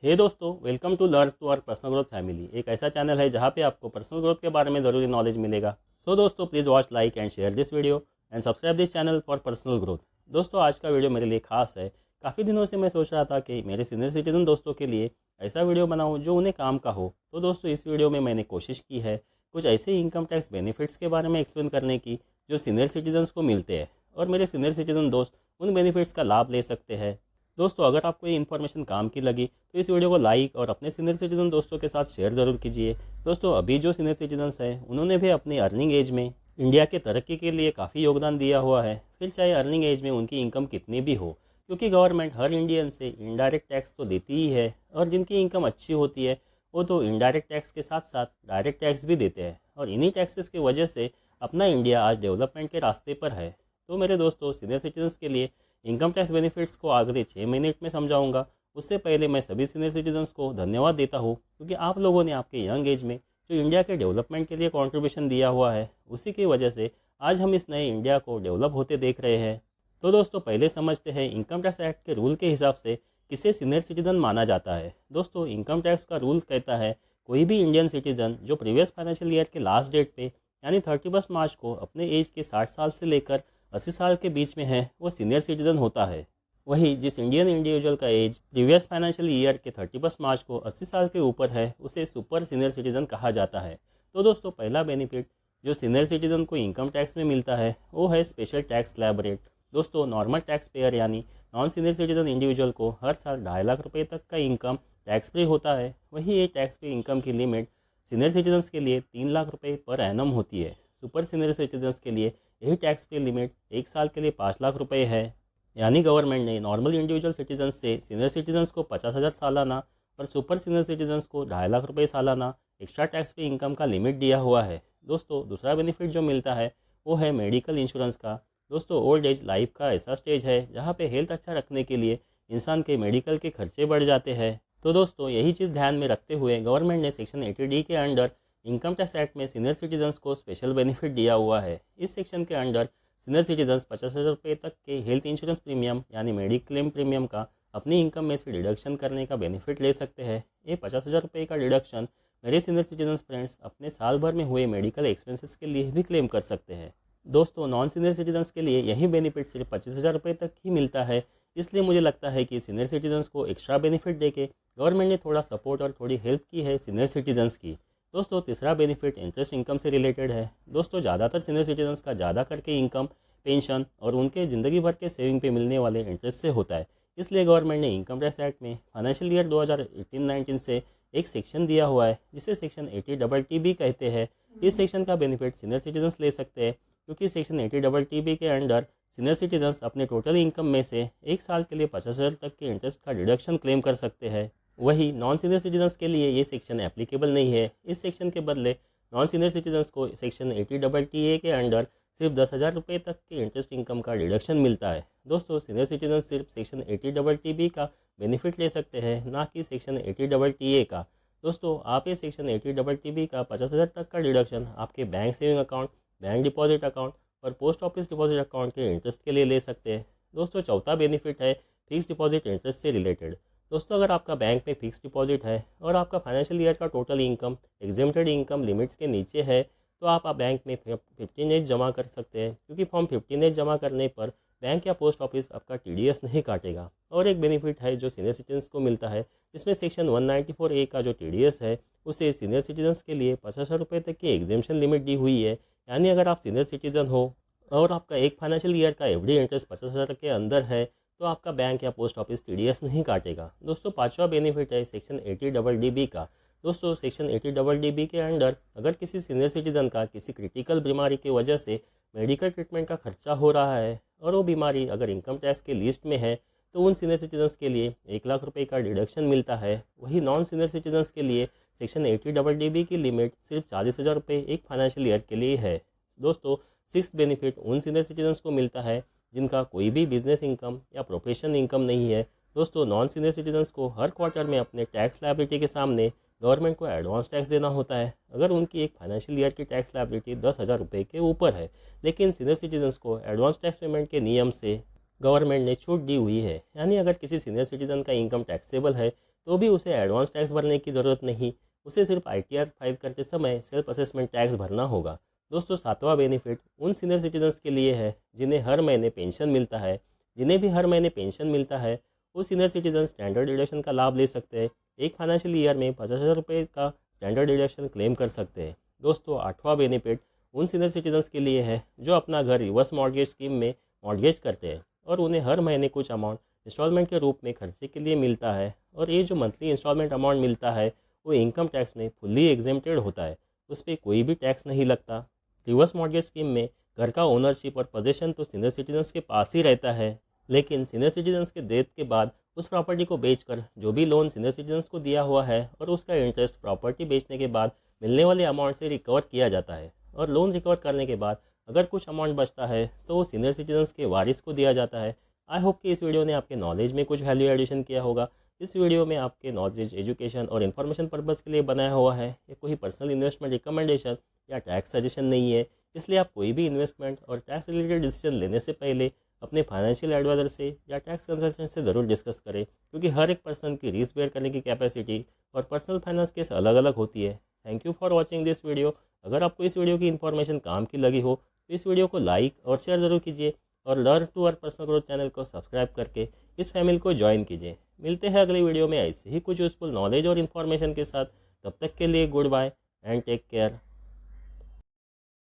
हे दोस्तों, welcome to learn to our personal growth family. एक ऐसा चैनल है जहाँ पे आपको पर्सनल ग्रोथ के बारे में ज़रूरी नॉलेज मिलेगा। सो दोस्तों, please watch, like and share this video and subscribe this channel for personal growth. दोस्तों, आज का वीडियो मेरे लिए खास है। काफ़ी दिनों से मैं सोच रहा था कि मेरे सीनियर सिटीजन दोस्तों के लिए ऐसा वीडियो बनाऊँ जो उन्हें काम का हो। तो दोस्तों, इस वीडियो में मैंने कोशिश की है कुछ ऐसे इनकम टैक्स बेनिफिट्स के बारे में एक्सप्लेन करने की जो सीनियर सिटीजन्स को मिलते हैं और मेरे सीनियर सिटीजन दोस्त उन बेनिफिट्स का लाभ ले सकते हैं। दोस्तों, अगर आपको ये इन्फॉर्मेशन काम की लगी तो इस वीडियो को लाइक और अपने सीनियर सिटीजन दोस्तों के साथ शेयर ज़रूर कीजिए। दोस्तों, अभी जो सीनियर सिटीजन्स हैं उन्होंने भी अपनी अर्निंग एज में इंडिया के तरक्की के लिए काफ़ी योगदान दिया हुआ है, फिर चाहे अर्निंग एज में उनकी इनकम कितनी भी हो, क्योंकि गवर्नमेंट हर इंडियन से इनडायरेक्ट टैक्स तो देती ही है और जिनकी इनकम अच्छी होती है वो तो इनडायरेक्ट टैक्स के साथ साथ डायरेक्ट टैक्स भी देते हैं और इन्हीं टैक्सेस की वजह से अपना इंडिया आज डेवलपमेंट के रास्ते पर है। तो मेरे दोस्तों, सीनियर सिटीजन्स के लिए इनकम टैक्स बेनिफिट्स को अगले 6 मिनट में समझाऊंगा। उससे पहले मैं सभी सीनियर सिटीजन्स को धन्यवाद देता हूँ, क्योंकि आप लोगों ने आपके यंग एज में जो इंडिया के डेवलपमेंट के लिए कंट्रीब्यूशन दिया हुआ है, उसी की वजह से आज हम इस नए इंडिया को डेवलप होते देख रहे हैं। तो दोस्तों, पहले समझते हैं इनकम टैक्स एक्ट के रूल के हिसाब से किसे सीनियर सिटीजन माना जाता है। दोस्तों, इनकम टैक्स का रूल कहता है कोई भी इंडियन सिटीजन जो प्रीवियस फाइनेंशियल ईयर के लास्ट डेट पे यानी 31 मार्च को अपने एज के 60 साल से लेकर 80 साल के बीच में है, वो सीनियर सिटीजन होता है। वही जिस इंडियन इंडिविजुअल का एज प्रीवियस फाइनेंशियल ईयर के 31 मार्च को 80 साल के ऊपर है, उसे सुपर सीनियर सिटीजन कहा जाता है। तो दोस्तों, पहला बेनिफिट जो सीनियर सिटीजन को इनकम टैक्स में मिलता है वो है स्पेशल टैक्स स्लैब रेट। दोस्तों, नॉर्मल टैक्स पेयर यानी नॉन सीनियर सिटीजन इंडिविजुअल को हर साल 2.5 लाख रुपये तक का इनकम टैक्स फ्री होता है। वही ये टैक्स फ्री इनकम की लिमिट सीनियर सिटीजन्स के लिए 3 लाख रुपये पर एनम होती है। सुपर सीनियर सिटीजन्स के लिए यही टैक्स फ्री लिमिट 1 साल के लिए 5 लाख रुपये है। यानी गवर्नमेंट ने नॉर्मल इंडिविजुअल सिटीजन्स से सीनियर सिटीजन्स को 50,000 सालाना और सुपर सीनियर सिटीजन्स को 2.5 लाख रुपये सालाना एक्स्ट्रा टैक्स फ्री इनकम का लिमिट दिया हुआ है। दोस्तों, दूसरा बेनिफिट जो मिलता है वो है मेडिकल इंश्योरेंस का। दोस्तों, ओल्ड एज लाइफ का ऐसा स्टेज है जहाँ पे हेल्थ अच्छा रखने के लिए इंसान के मेडिकल के खर्चे बढ़ जाते हैं। तो दोस्तों, यही चीज़ ध्यान में रखते हुए गवर्नमेंट ने सेक्शन 80D के अंडर इनकम टैक्स एक्ट में सीनियर सिटीजन्स को स्पेशल बेनिफिट दिया हुआ है। इस सेक्शन के अंडर सीनियर सिटीजन्स 50,000 रुपये तक के हेल्थ इंश्योरेंस प्रीमियम यानी मेडिक्लेम प्रीमियम का अपनी इनकम में से डिडक्शन करने का बेनिफिट ले सकते हैं। ये 50,000 रुपये का डिडक्शन मेरे सीनियर सिटीजन्स फ्रेंड्स अपने साल भर में हुए मेडिकल एक्सपेंसेस के लिए भी क्लेम कर सकते हैं। दोस्तों, नॉन सीनियर सिटीजन्स के लिए यही बेनिफिट सिर्फ 25,000 रुपये तक ही मिलता है। इसलिए मुझे लगता है कि सीनियर सिटीजन्स को एक्स्ट्रा बेनिफिट देके गवर्नमेंट ने थोड़ा सपोर्ट और थोड़ी हेल्प की है सीनियर सिटीजन्स की। दोस्तों, तीसरा बेनिफिट इंटरेस्ट इनकम से रिलेटेड है। दोस्तों, ज़्यादातर सीनियर सिटीजन्स का ज़्यादा करके इनकम पेंशन और उनके ज़िंदगी भर के सेविंग पे मिलने वाले इंटरेस्ट से होता है। इसलिए गवर्नमेंट ने इनकम टैक्स एक्ट में फाइनेंशियल ईयर 2018-19 से एक सेक्शन दिया हुआ है जिसे सेक्शन 80TT भी कहते हैं। इस सेक्शन का बेनिफिट सीनियर सिटीजन्स ले सकते हैं, क्योंकि सेक्शन 80TT के अंडर सीनियर सिटीजन्स अपने टोटल इनकम में से 1 साल के लिए 50,000 तक के इंटरेस्ट का डिडक्शन क्लेम कर सकते हैं। वही नॉन सीनियर सिटीजन्स के लिए ये सेक्शन एप्लीकेबल नहीं है। इस सेक्शन के बदले नॉन सीनियर सिटीजन्स को सेक्शन 80TTA के अंडर सिर्फ 10,000 रुपये तक के इंटरेस्ट इनकम का डिडक्शन मिलता है। दोस्तों, सीनियर सिटीजन्स सिर्फ सेक्शन 80TB का बेनिफिट ले सकते हैं, ना कि सेक्शन 80TTA का। दोस्तों, आप ये सेक्शन 80TB का 50,000 तक का डिडक्शन आपके bank saving account, bank deposit account और पोस्ट ऑफिस डिपॉजिट अकाउंट के इंटरेस्ट के लिए ले सकते हैं। दोस्तों, चौथा बेनिफिट है फिक्स डिपॉजिट इंटरेस्ट से रिलेटेड। दोस्तों, अगर आपका बैंक में फिक्स डिपॉजिट है और आपका फाइनेंशियल ईयर का total income exempted income limits के नीचे है, तो आप बैंक में 15H जमा कर सकते हैं, क्योंकि फॉर्म 15H जमा करने पर बैंक या पोस्ट ऑफिस आपका TDS नहीं काटेगा। और एक बेनिफिट है जो सीनियर सिटीजन्स को मिलता है, इसमें सेक्शन 194A का जो TDS है उसे सीनियर सिटीजन्स के लिए 50,000 रुपये तक की एग्जेम्पशन लिमिट दी हुई है। यानी अगर आप सीनियर सिटीजन हो और आपका एक फाइनेंशियल ईयर का एवरेज इंटरेस्ट 50,000 के अंदर है, तो आपका बैंक या पोस्ट ऑफिस TDS नहीं काटेगा। दोस्तों, पांचवा बेनिफिट है सेक्शन 80DB का। दोस्तों, सेक्शन 80DB के अंडर अगर किसी सीनियर सिटीजन का किसी क्रिटिकल बीमारी की वजह से मेडिकल ट्रीटमेंट का खर्चा हो रहा है और वो बीमारी अगर इनकम टैक्स के लिस्ट में है, तो उन सीनियर सिटीजन्स के लिए 1 लाख रुपये का डिडक्शन मिलता है। वही नॉन सीनियर सिटीजन्स के लिए सेक्शन 80DB की लिमिट सिर्फ 40,000 रुपये एक फाइनेंशियल ईयर के लिए है। दोस्तों, सिक्स्थ बेनिफिट उन सीनियर सिटीजन्स को मिलता है जिनका कोई भी बिजनेस इनकम या प्रोफेशनल इनकम नहीं है। दोस्तों, नॉन सीनियर सिटीजन्स को हर क्वार्टर में अपने टैक्स लायबिलिटी के सामने गवर्नमेंट को एडवांस टैक्स देना होता है अगर उनकी एक फाइनेंशियल ईयर की टैक्स लायबिलिटी 10,000 रुपये के ऊपर है। लेकिन सीनियर सिटीजन्स को एडवांस टैक्स पेमेंट के नियम से गवर्नमेंट ने छूट दी हुई है। यानी अगर किसी सीनियर सिटीजन का इनकम टैक्सेबल है तो भी उसे एडवांस टैक्स भरने की ज़रूरत नहीं। उसे सिर्फ ITR फाइल करते समय सेल्फ असेसमेंट टैक्स भरना होगा। दोस्तों, 7वां बेनिफिट उन सीनियर सिटीजन्स के लिए है जिन्हें हर महीने पेंशन मिलता है। जिन्हें भी हर महीने पेंशन मिलता है वो सीनियर सिटीजन स्टैंडर्ड डिडक्शन का लाभ ले सकते हैं। एक फाइनेंशियल ईयर में 50,000 रुपये का स्टैंडर्ड डिडक्शन क्लेम कर सकते हैं। दोस्तों, 8वां बेनिफिट उन सीनियर सिटीजन्स के लिए है जो अपना घर रिवर्स मॉर्गेज स्कीम में मॉर्गेज करते हैं और उन्हें हर महीने कुछ अमाउंट इंस्टॉलमेंट के रूप में खर्चे के लिए मिलता है। और ये जो मंथली इंस्टॉलमेंट अमाउंट मिलता है वो इनकम टैक्स में फुल्ली एग्जेम्प्टेड होता है, उस पर कोई भी टैक्स नहीं लगता। रिवर्स मॉर्गेज स्कीम में घर का ओनरशिप और पोजीशन तो सीनियर सिटीजन्स के पास ही रहता है, लेकिन सीनियर सिटीजन्स के डेथ के बाद उस प्रॉपर्टी को बेचकर जो भी लोन सीनियर सिटीजन्स को दिया हुआ है और उसका इंटरेस्ट प्रॉपर्टी बेचने के बाद मिलने वाले अमाउंट से रिकवर किया जाता है। और लोन रिकवर करने के बाद अगर कुछ अमाउंट बचता है तो वो सीनियर सिटीजन्स के वारिस को दिया जाता है। आई होप कि इस वीडियो ने आपके नॉलेज में कुछ वैल्यू एडिशन किया होगा। इस वीडियो में आपके नॉलेज, एजुकेशन और इन्फॉर्मेशन पर्पज़ के लिए बनाया हुआ है। ये कोई पर्सनल इन्वेस्टमेंट रिकमेंडेशन या टैक्स सजेशन नहीं है, इसलिए आप कोई भी इन्वेस्टमेंट और टैक्स रिलेटेड डिसीजन लेने से पहले अपने फाइनेंशियल एडवाइजर से या टैक्स कंसल्टेंट से ज़रूर डिस्कस करें, क्योंकि हर एक पर्सन की रिस्क बेयर करने की कैपेसिटी और पर्सनल फाइनेंस केस अलग अलग होती है। Thank you for watching this video. अगर आपको इस वीडियो की इन्फॉर्मेशन काम की लगी हो तो इस वीडियो को लाइक और शेयर ज़रूर कीजिए और learn to earn personal growth channel को सब्सक्राइब करके इस फैमिली को ज्वाइन कीजिए। मिलते हैं अगली वीडियो में ऐसे ही कुछ यूजफुल नॉलेज और इन्फॉर्मेशन के साथ। तब तक के लिए goodbye and take care.